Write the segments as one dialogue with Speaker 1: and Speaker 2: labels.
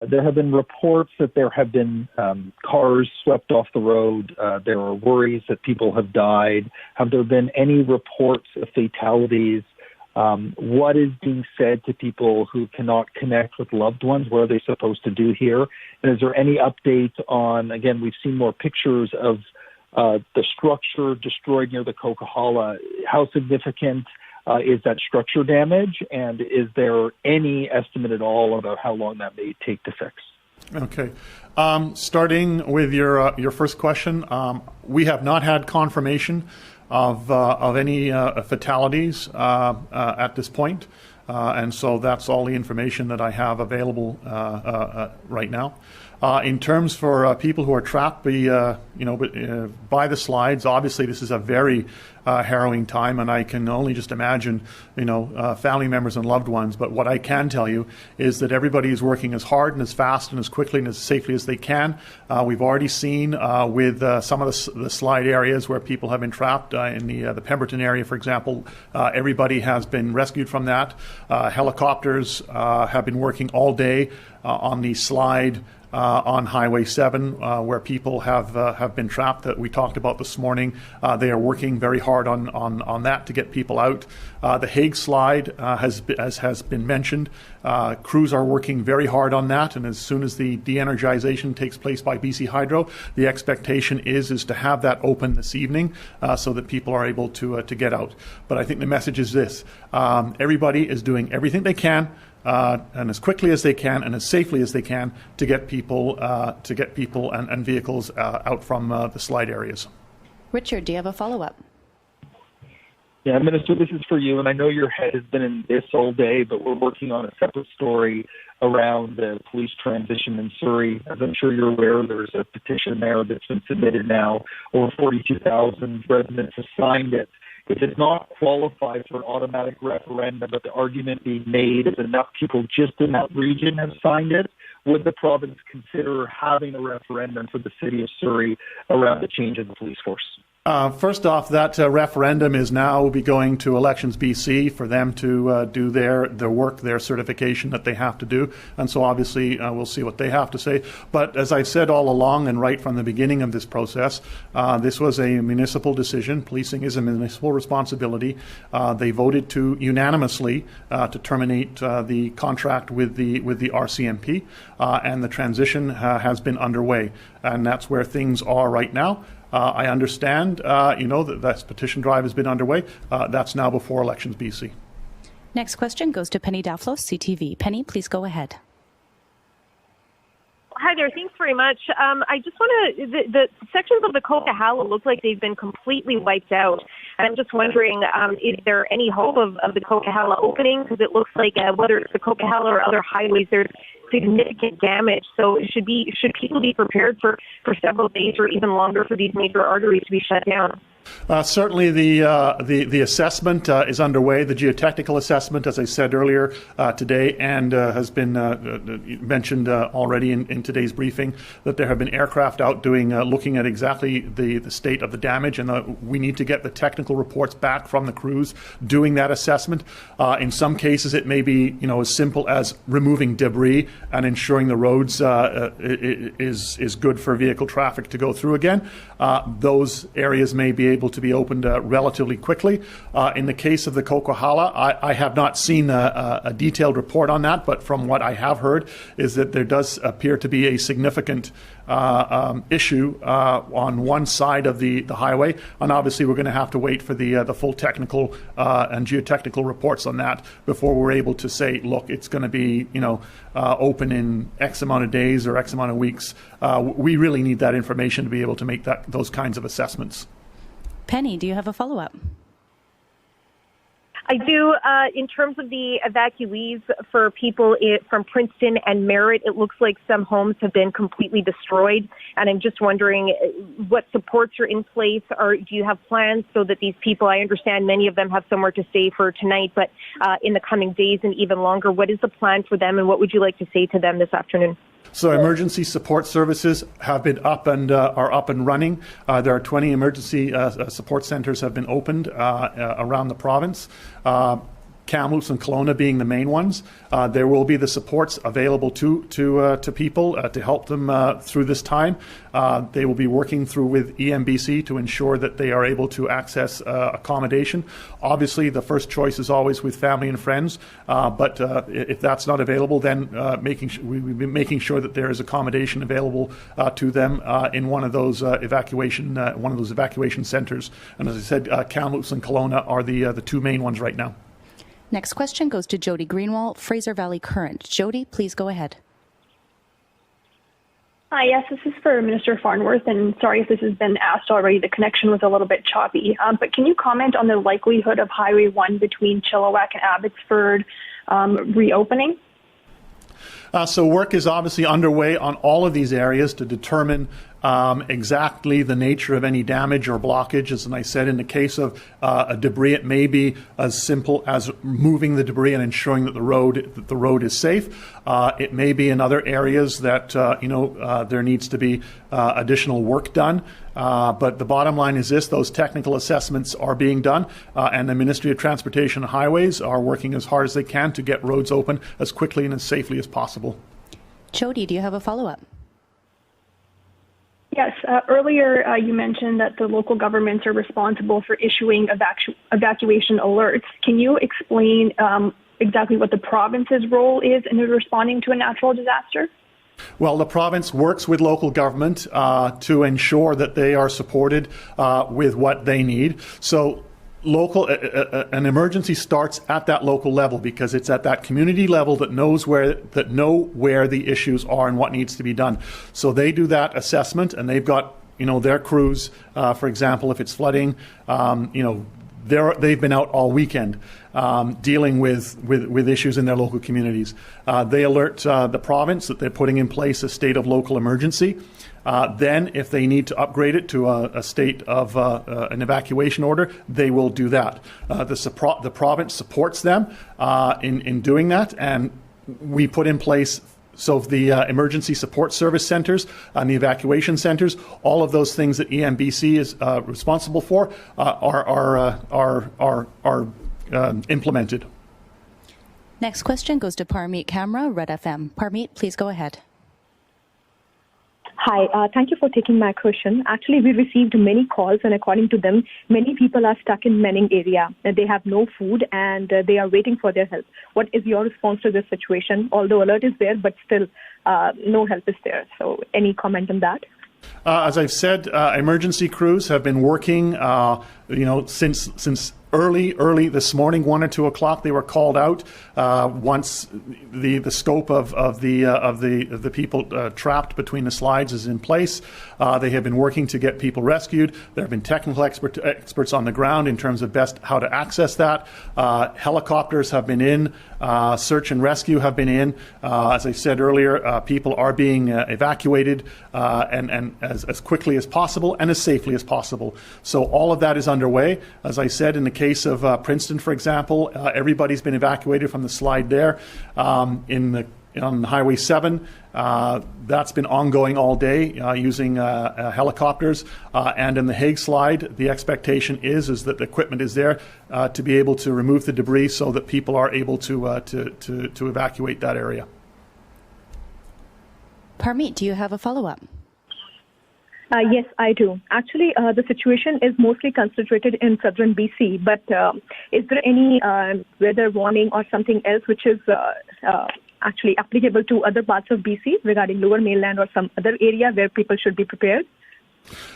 Speaker 1: There have been reports that there have been cars swept off the road. There are worries that people have died. Have there been any reports of fatalities? What is being said to people who cannot connect with loved ones? What are they supposed to do here? And is there any update on, again, we've seen more pictures of the structure destroyed near the Coquihalla. How significant is that structure damage? And is there any estimate at all about how long that may take to fix?
Speaker 2: Okay. Starting with your first question, we have not had confirmation of any fatalities at this point, and so that's all the information that I have available right now. In terms for people who are trapped, by the slides, obviously this is a very harrowing time, and I can only just imagine, family members and loved ones. But what I can tell you is that everybody is working as hard and as fast and as quickly and as safely as they can. We've already seen with some of the slide areas where people have been trapped in the Pemberton area, for example, everybody has been rescued from that. Helicopters have been working all day on the slide on Highway 7, where people have been trapped that we talked about this morning. They are working very hard on that to get people out. The Hague slide, as has been mentioned, crews are working very hard on that, and as soon as the de-energization takes place by BC Hydro, the expectation is to have that open this evening so that people are able to get out. But I think the message is this: everybody is doing everything they can and as quickly as they can and as safely as they can to get people and vehicles out from the slide areas.
Speaker 3: Richard, do you have a follow-up?
Speaker 1: Yeah, Minister, this is for you, and I know your head has been in this all day, but we're working on a separate story around the police transition in Surrey. As I'm sure you're aware, there's a petition there that's been submitted now. Over 42,000 residents have signed it. It does not qualify for an automatic referendum, but the argument being made is enough people just in that region have signed it. Would the province consider having a referendum for the city of Surrey around the change in the police force?
Speaker 2: First off, that referendum is now be going to Elections BC for them to do their work, their certification that they have to do. And so obviously we'll see what they have to say. But as I've said all along and right from the beginning of this process, this was a municipal decision. Policing is a municipal responsibility. They voted unanimously to terminate the contract with the RCMP, and the transition has been underway. And that's where things are right now. I understand, that petition drive has been underway. That's now before Elections BC.
Speaker 3: Next question goes to Penny Daflos, CTV. Penny, please go ahead.
Speaker 4: Hi there. Thanks very much. I just want to, the sections of the Coquihalla look like they've been completely wiped out. And I'm just wondering, is there any hope of the Coquihalla opening? Because it looks like whether it's the Coquihalla or other highways, there's significant damage. So should people be prepared for several days or even longer for these major arteries to be shut down?
Speaker 2: Certainly the assessment is underway, the geotechnical assessment, as I said earlier today, and has been mentioned already in today's briefing, that there have been aircraft out looking at exactly the state of the damage, and we need to get the technical reports back from the crews doing that assessment. In some cases it may be as simple as removing debris and ensuring the roads is good for vehicle traffic to go through again. Those areas may be able to be opened relatively quickly. In the case of the Coquihalla, I have not seen a detailed report on that, but from what I have heard is that there does appear to be a significant issue on one side of the highway, and obviously we're going to have to wait for the full technical and geotechnical reports on that before we're able to say, look, it's going to be open in X amount of days or X amount of weeks. We really need that information to be able to make those kinds of assessments.
Speaker 3: Penny, do you have a follow-up?
Speaker 4: I do. In terms of the evacuees for people from Princeton and Merritt, it looks like some homes have been completely destroyed. And I'm just wondering what supports are in place, or do you have plans so that these people, I understand many of them have somewhere to stay for tonight, but in the coming days and even longer, what is the plan for them and what would you like to say to them this afternoon?
Speaker 2: So emergency support services have been up and are up and running. There are 20 emergency support centres have been opened around the province. Kamloops and Kelowna being the main ones. There will be the supports available to people to help them through this time. They will be working through with EMBC to ensure that they are able to access accommodation. Obviously, the first choice is always with family and friends, but if that's not available, then we'll be making sure that there is accommodation available to them in one of those evacuation centres. And as I said, Kamloops and Kelowna are the two main ones right now.
Speaker 3: Next question goes to Jody Greenwald, Fraser Valley Current. Jody, please go ahead.
Speaker 5: Hi, yes, this is for Minister Farnworth, and sorry if this has been asked already. The connection was a little bit choppy. But can you comment on the likelihood of Highway 1 between Chilliwack and Abbotsford reopening?
Speaker 2: So work is obviously underway on all of these areas to determine exactly the nature of any damage or blockage. As I said, in the case of a debris, it may be as simple as moving the debris and ensuring that the road is safe. It may be in other areas that there needs to be additional work done. But the bottom line is this: those technical assessments are being done, and the Ministry of Transportation and Highways are working as hard as they can to get roads open as quickly and as safely as possible.
Speaker 3: Jody, do you have a follow-up?
Speaker 5: Yes. Earlier, you mentioned that the local governments are responsible for issuing evacuation alerts. Can you explain exactly what the province's role is in responding to a natural disaster?
Speaker 2: Well, the province works with local government to ensure that they are supported with what they need. So an emergency starts at that local level because it's at that community level that know where the issues are and what needs to be done. So they do that assessment, and they've got their crews. For example, if it's flooding, they've been out all weekend dealing with issues in their local communities. They alert the province that they're putting in place a state of local emergency. Then, if they need to upgrade it to a state of an evacuation order, they will do that. The province supports them in doing that, and we put in place. So the emergency support service centres and the evacuation centres, all of those things that EMBC is responsible for are implemented.
Speaker 3: Next question goes to Parmeet Kamra, Red FM. Parmeet, please go ahead.
Speaker 6: Hi, thank you for taking my question. Actually, we received many calls, and according to them, many people are stuck in Manning area. They have no food, and they are waiting for their help. What is your response to this situation? Although alert is there, but still no help is there. So any comment on that?
Speaker 2: As I've said, emergency crews have been working, since early this morning, 1 or 2 o'clock. They were called out once the scope of the people trapped between the slides is in place. They have been working to get people rescued. There have been technical experts on the ground in terms of best how to access that. Helicopters have been in. Search and rescue have been in. As I said earlier, people are being evacuated and as quickly as possible and as safely as possible. So all of that is underway. As I said, in the case of Princeton, for example, everybody's been evacuated from the slide there. On Highway 7, that's been ongoing all day using helicopters. And in the Hague slide, the expectation is that the equipment is there to be able to remove the debris so that people are able to evacuate that area.
Speaker 3: Parmeet, do you have a follow-up?
Speaker 6: Yes, I do. Actually, the situation is mostly concentrated in southern BC, but is there any weather warning or something else which is actually applicable to other parts of BC regarding lower mainland or some other area where people should be prepared?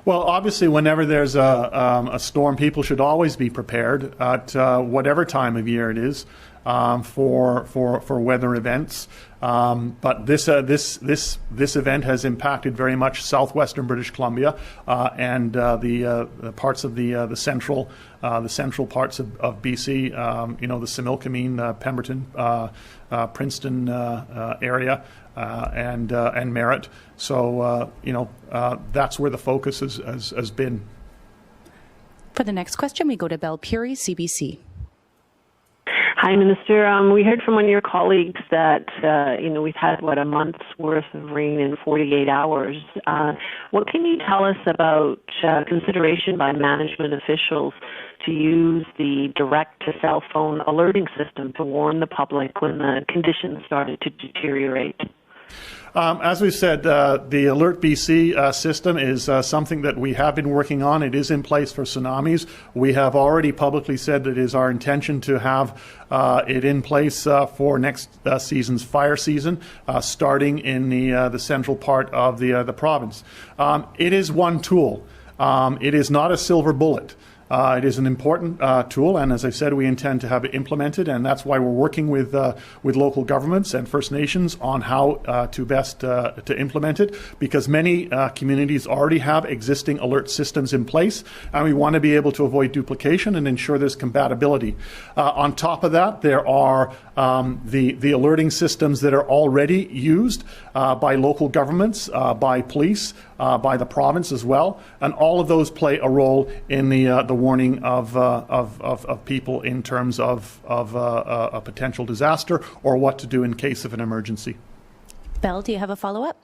Speaker 2: Well, obviously, whenever there's a storm, people should always be prepared at whatever time of year it is for weather events. But this event has impacted very much southwestern British Columbia and the parts of the central parts of BC. The Similkameen, Pemberton, Princeton area. And Merritt. So, that's where the focus has been.
Speaker 3: For the next question, we go to Belle Puri, CBC.
Speaker 7: Hi, Minister. We heard from one of your colleagues that, we've had, a month's worth of rain in 48 hours. What can you tell us about consideration by management officials to use the direct-to-cell phone alerting system to warn the public when the conditions started to deteriorate?
Speaker 2: As we said, the Alert BC system is something that we have been working on. It is in place for tsunamis. We have already publicly said that it is our intention to have it in place for next season's fire season, starting in the central part of the province. It is one tool. It is not a silver bullet. It is an important tool, and as I said, we intend to have it implemented, and that's why we're working with local governments and First Nations on how to best to implement it, because many communities already have existing alert systems in place, and we want to be able to avoid duplication and ensure there's compatibility. On top of that, there are the alerting systems that are already used by local governments, by police, by the province as well, and all of those play a role in the warning of people in terms of a potential disaster or what to do in case of an emergency.
Speaker 3: Belle, do you have a follow-up?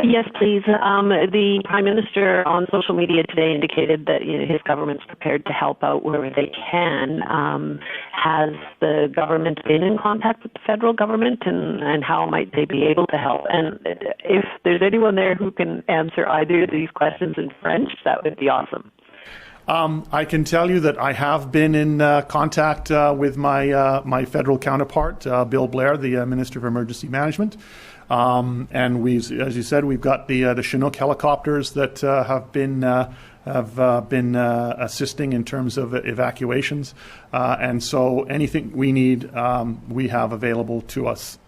Speaker 7: Yes, please. The Prime Minister on social media today indicated that his government's prepared to help out wherever they can. Has the government been in contact with the federal government, and how might they be able to help? And if there's anyone there who can answer either of these questions in French, that would be awesome.
Speaker 2: I can tell you that I have been in contact with my federal counterpart, Bill Blair, the Minister of Emergency Management. And we, as you said, we've got the Chinook helicopters that have been assisting in terms of evacuations, and so anything we need, we have available to us.